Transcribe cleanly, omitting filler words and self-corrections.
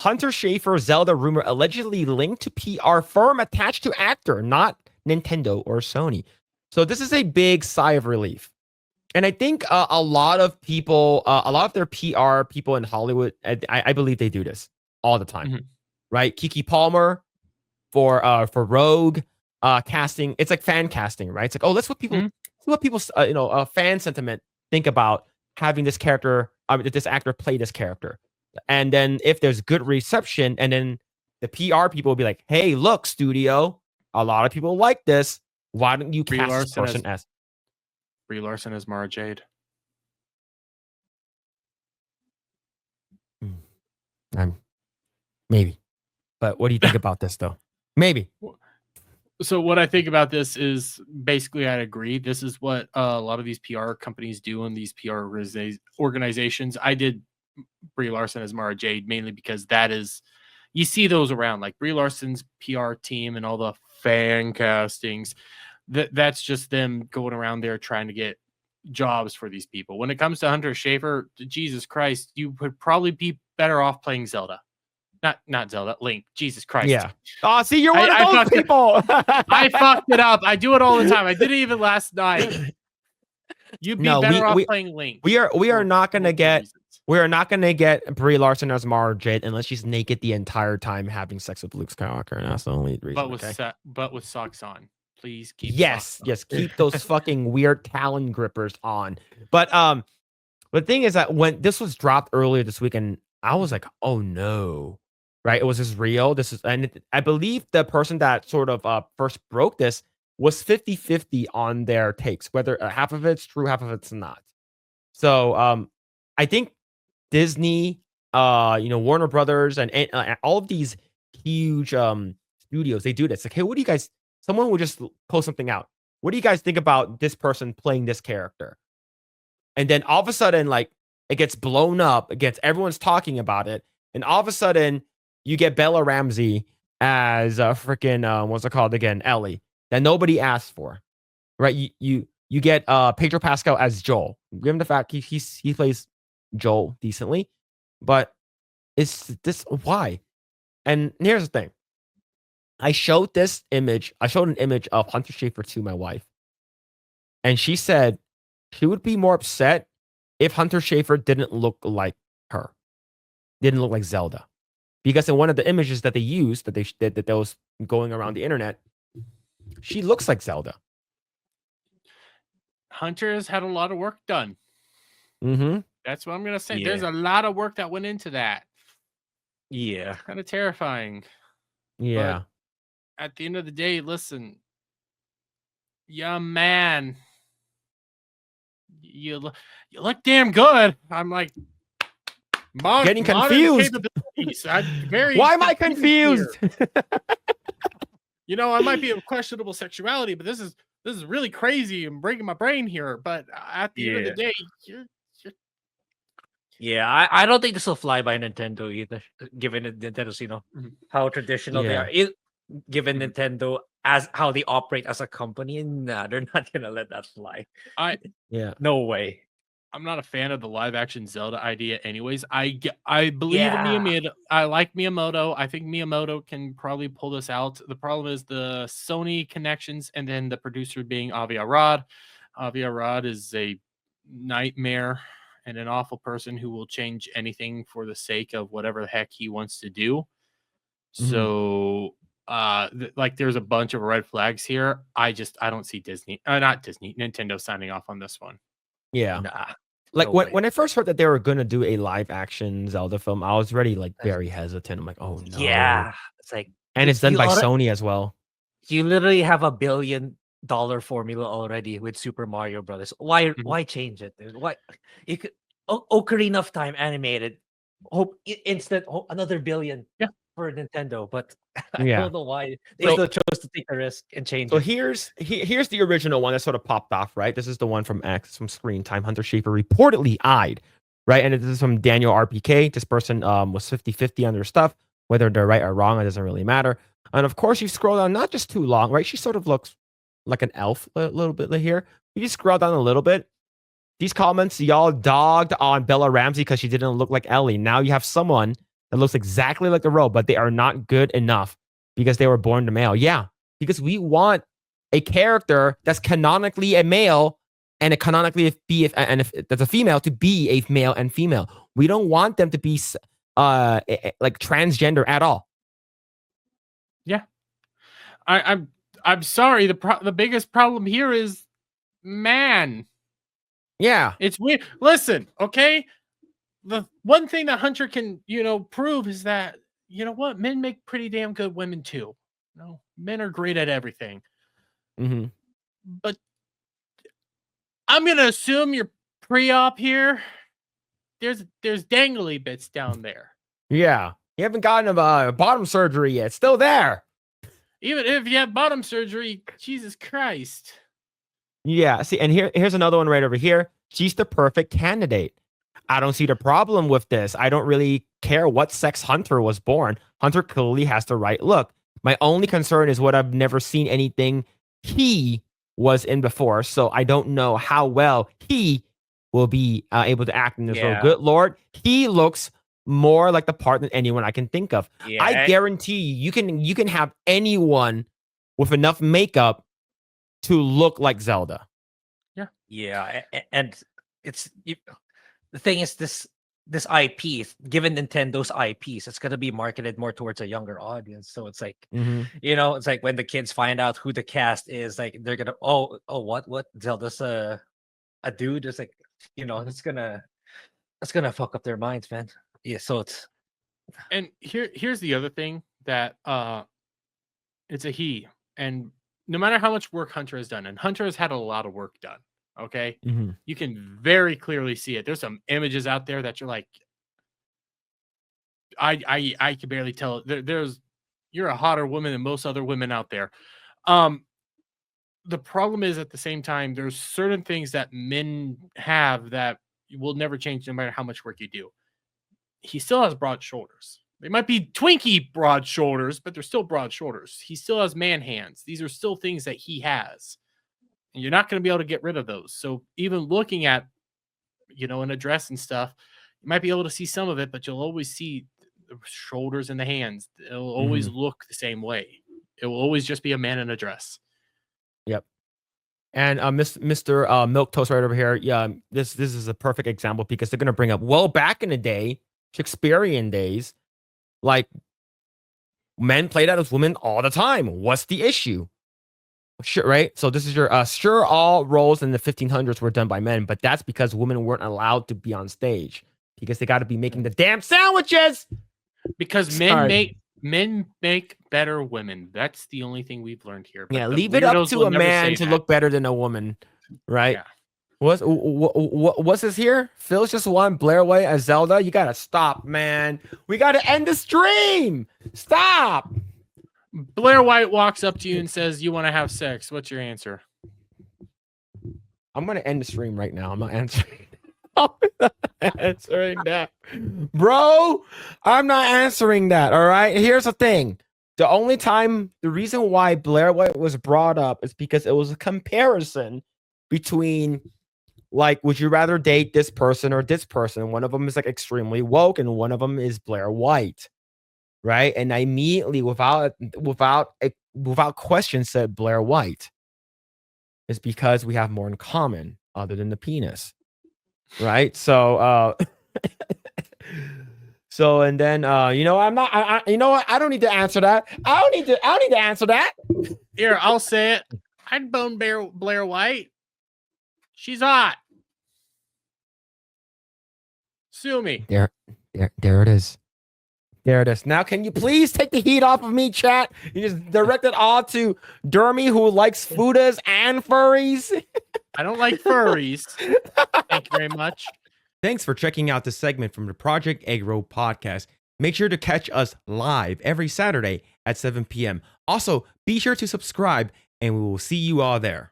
Hunter Schafer Zelda rumor allegedly linked to PR firm attached to actor, not Nintendo or Sony. So this is a big sigh of relief. And I think a lot of people, a lot of their PR people in Hollywood, I believe they do this all the time, right? Keke Palmer for Rogue casting. It's like fan casting, right? It's like, oh, let's see what people, fan sentiment think about having this character, this actor play this character. And then if there's good reception, and then the PR people will be like, hey, look, studio, a lot of people like this. Why don't you cast this person as Brie Larson as Mara Jade? Maybe. But what do you think about this, though? Maybe. So what I think about this is basically I agree. This is what a lot of these PR companies do in these PR organizations. I did Brie Larson as Mara Jade mainly because that is, you see those around, like Brie Larson's PR team and all the fan castings. That's just them going around there trying to get jobs for these people. When it comes to Hunter Schafer, Jesus Christ, you would probably be better off playing Zelda. Not Zelda, Link. Jesus Christ. Yeah. Oh, see, you're one of those people. I fucked it up. I do it all the time. I did it even last night. You'd be better off playing Link. We are not gonna get Brie Larson as Mara Jade unless she's naked the entire time having sex with Luke Skywalker, and that's the only reason. But with socks on. Please keep keep those fucking weird talon grippers on. But the thing is that when this was dropped earlier this week, and I was like, oh no, right? It was this real. And I believe the person that sort of first broke this was 50-50 on their takes, whether half of it's true, half of it's not. So I think Disney, Warner Brothers, and all of these huge studios, they do this. Like, hey, what do you guys? Someone would just post something out. What do you guys think about this person playing this character? And then all of a sudden, like, it gets blown up. Everyone's talking about it, and all of a sudden, you get Bella Ramsey as freaking what's it called again, Ellie, that nobody asked for, right? You get Pedro Pascal as Joel. Given the fact he plays Joel decently, but it's this why? And here's the thing. I showed an image of Hunter Schafer to my wife, and she said she would be more upset if Hunter Schafer didn't look like her, didn't look like Zelda, because in one of the images that they used, that was going around the internet, she looks like Zelda. Hunter has had a lot of work done. That's what I'm gonna say. Yeah. There's a lot of work that went into that. Yeah, kind of terrifying. Yeah. But at the end of the day, listen, man, you look damn good. I'm like, getting confused. Why am I confused? I might be of questionable sexuality, but this is really crazy and breaking my brain here. But at the end of the day, yeah, I don't think this will fly by Nintendo either, given Nintendo's, how traditional they are. Given Nintendo as how they operate as a company, nah, they're not gonna let that fly. No way. I'm not a fan of the live action Zelda idea anyways. I believe in Miyamoto. I like Miyamoto. I think Miyamoto can probably pull this out. The problem is the Sony connections, and then the producer being Avi Arad. Avi Arad is a nightmare and an awful person who will change anything for the sake of whatever the heck he wants to do. So there's a bunch of red flags here. I don't see Nintendo signing off on this one. Yeah. Nah, like when I first heard that they were gonna do a live action Zelda film, I was already like very hesitant. I'm like, oh no. Yeah. It's like, and it's done by Sony as well. You literally have $1 billion formula already with Super Mario Brothers. Why change it? Why you could Ocarina of Time animated, another $1 billion for Nintendo, but I don't know why they still chose to take a risk and change it. So here's the original one that sort of popped off, right? This is the one from from Screen Time. Hunter Schafer reportedly eyed, right? And this is from Daniel RPK. This person was 50-50 on their stuff. Whether they're right or wrong, it doesn't really matter. And of course, you scroll down not just too long, right? She sort of looks like an elf a little bit here. You just scroll down a little bit. These comments, y'all dogged on Bella Ramsey because she didn't look like Ellie. Now you have someone that looks exactly like the role, but they are not good enough because they were born to male. Yeah, because we want a character that's canonically a male and a canonically if that's a female to be a male and female. We don't want them to be like transgender at all. Yeah, I'm sorry. The biggest problem here is man. Yeah, it's weird. Listen, okay. The one thing that Hunter can, prove is that, you know what, men make pretty damn good women too. Men are great at everything. Mm-hmm. But I'm gonna assume you're pre-op here. There's dangly bits down there. Yeah, you haven't gotten a bottom surgery yet. It's still there. Even if you have bottom surgery, Jesus Christ. Yeah, see, and here's another one right over here. She's the perfect candidate. I don't see the problem with this. I don't really care what sex Hunter was born. Hunter clearly has the right look. My only concern is what I've never seen anything he was in before, so I don't know how well he will be able to act in this role. Good Lord, he looks more like the part than anyone I can think of. Yeah. I guarantee you can have anyone with enough makeup to look like Zelda. Yeah, and it's the thing is this IP, given Nintendo's IPs, it's gonna be marketed more towards a younger audience. So it's like, it's like when the kids find out who the cast is, like they're gonna what Zelda's a dude. It's like, it's gonna fuck up their minds, man. Yeah, so it's and here's the other thing that it's a he, and no matter how much work Hunter has done, and Hunter has had a lot of work done. Okay, you can very clearly see it. There's some images out there that you're like, I can barely tell. You're a hotter woman than most other women out there. The problem is at the same time, there's certain things that men have that will never change no matter how much work you do. He still has broad shoulders. They might be Twinkie broad shoulders, but they're still broad shoulders. He still has man hands. These are still things that he has. And you're not going to be able to get rid of those. So even looking at, in a dress and stuff, you might be able to see some of it, but you'll always see the shoulders and the hands. It'll always look the same way. It will always just be a man in a dress. Yep. And Mr. Milk Toast right over here. Yeah, this is a perfect example because they're going to bring up, well, back in the day, Shakespearean days, like men played out as women all the time. What's the issue? Sure, right? So this is your sure, all roles in the 1500s were done by men, but that's because women weren't allowed to be on stage because they got to be making the damn sandwiches. Because men make better women. That's the only thing we've learned here. But yeah, leave it up to a man to look better than a woman, right? Yeah. What's this here? Phil's just won Blair White as Zelda. You gotta stop, man. We gotta end the stream. Stop. Blair White walks up to you and says, "You want to have sex?" What's your answer? I'm gonna end the stream right now. I'm not answering. I'm not answering that, bro. I'm not answering that. All right. Here's the thing. The reason why Blair White was brought up is because it was a comparison between, like, would you rather date this person or this person? One of them is like extremely woke, and one of them is Blair White. Right, and I immediately, without question, said Blair White. It's because we have more in common other than the penis, right? So, and then I'm not. You know what? I don't need to answer that. I don't need to answer that. Here, I'll say it. I'd bone Blair White. She's hot. Sue me. There it is. There it is. Now, can you please take the heat off of me, chat? You just direct it all to Dermy, who likes fudas and furries. I don't like furries. Thank you very much. Thanks for checking out this segment from the Project Eggroll podcast. Make sure to catch us live every Saturday at 7 p.m. Also, be sure to subscribe, and we will see you all there.